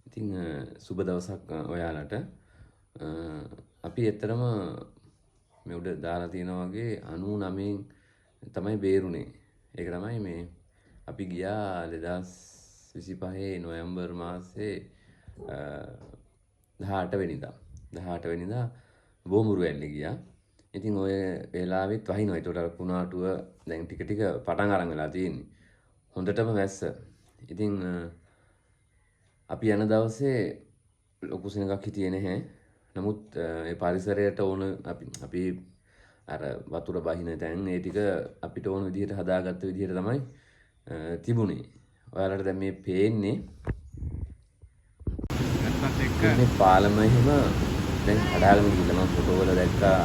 ඉතින් සුබ දවසක් ඔයාලට. අපි ඇත්තටම මේ උඩ දාලා තියෙනා වගේ 99න් තමයි බේරුනේ. ඒක තමයි මේ අපි ගියා 2025 නොවැම්බර් මාසේ 18 වෙනිදා. 18 වෙනිදා බෝමුරු ඇල්ලේ ගියා. ඉතින් ඔය වෙලාවෙත් වහිනවා. ඒකට අර කුණාටුව දැන් ටික ටික පටන් අරන් වෙලා තියෙන්නේ. හොඳටම වැස්ස. ඉතින් අපි යන දවසේ ලොකු සෙනඟක් හිටියේ නැහැ. නමුත් ඒ පරිසරයට ඕන අපි අර වතුර බහින තැන් ඒ ටික අපිට ඕන විදිහට හදාගත්ත විදිහට තමයි තිබුණේ. ඔයාලට දැන් මේ පේන්නේ මේ පාලම එහෙම දැන් හදාගෙන ගිහලා මම ෆොටෝ වල දැක්කා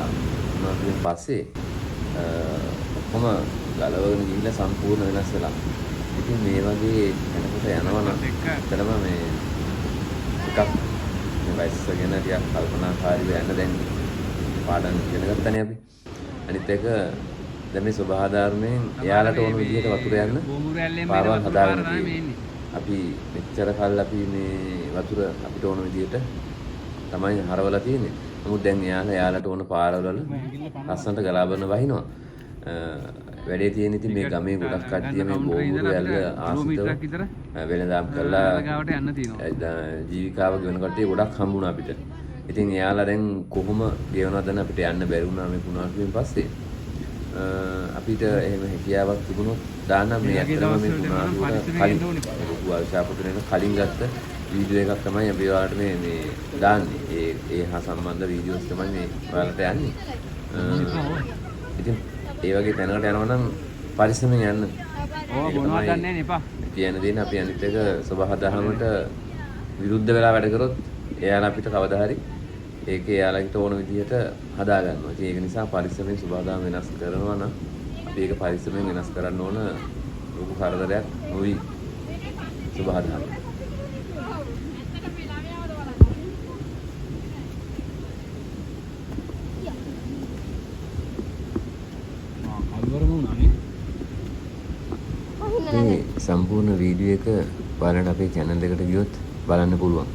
මොනවද පස්සේ ඔක්කොම ගලවගෙන ගිහිල්ලා සම්පූර්ණ වෙනස් වෙලා. ඉතින් මේ වගේ යනකොට යනවනම් ඇත්තටම මේ එකක් මේ වයස ගැන ටිකක් කල්පනාකාරීව යන්න දැන් පාඩම් ඉගෙන ගන්නනේ අපි. අනිත් එක දැන් මේ ස්වභාවධර්මයෙන් එයාලට ඕන විදිහට වතුර යන්න පාරවල් හදාගෙන තියෙන්නේ. අපි මෙච්චර කල් අපි මේ වතුර අපිට ඕන විදිහට තමයි හරවලා තියෙන්නේ. නමුත් දැන් එයාලට ඕන පාරවල ලස්සනට ගලාබන වහිනවා. වැඩේ තියෙන ඉතින් මේ ගමේ ගොඩක් කට්ටිය මේ බෝමුරු ඇල්ල ආසිතව වෙනදාම් කරලා ජීවිකාව ගෙවන කට්ටිය ගොඩක් හම්බුණා අපිට. ඉතින් එයාලා දැන් කොහොම ගෙවනවද දැන් අපිට යන්න බැරි වුණා මේ කුණාටුවෙන් පස්සේ. අපිට එහෙම හැකියාවක් තිබුණොත් දාන්න මේ ඇත්තටම මේ කුණාටුවට කලින් ලොකු අවශ්‍යපතුරේන කලින් ගත්ත වීඩියෝ එකක් තමයි අපි ඔයාලට මේ දාන්නේ. ඒ හා සම්බන්ධ වීඩියෝස් තමයි මේ ඔයාලට යන්නේ. ඉතින් ඒ වගේ තැනකට යනවා නම් පරිස්සමෙන් යන්න. ඕක මොනවද දන්නේ නැහැ නේ පා. කියන දේ අපි අනිත් එක සබහාදහමට විරුද්ධ වෙලා වැඩ කරොත් එයාලා අපිට කවදා හරි ඒකේ එයාලට ඕන විදිහට හදා ගන්නවා. ඉතින් ඒක නිසා පරිස්සමෙන් සබහාදහම වෙනස් කරනවා නම් අපි ඒක පරිස්සමෙන් වෙනස් කරන්න ඕන ලොකු කරදරයක් නොවි සබහාදහම. මේ සම්පූර්ණ වීඩියෝ එක බලන්න අපේ channel එකට ගියොත් බලන්න පුළුවන්.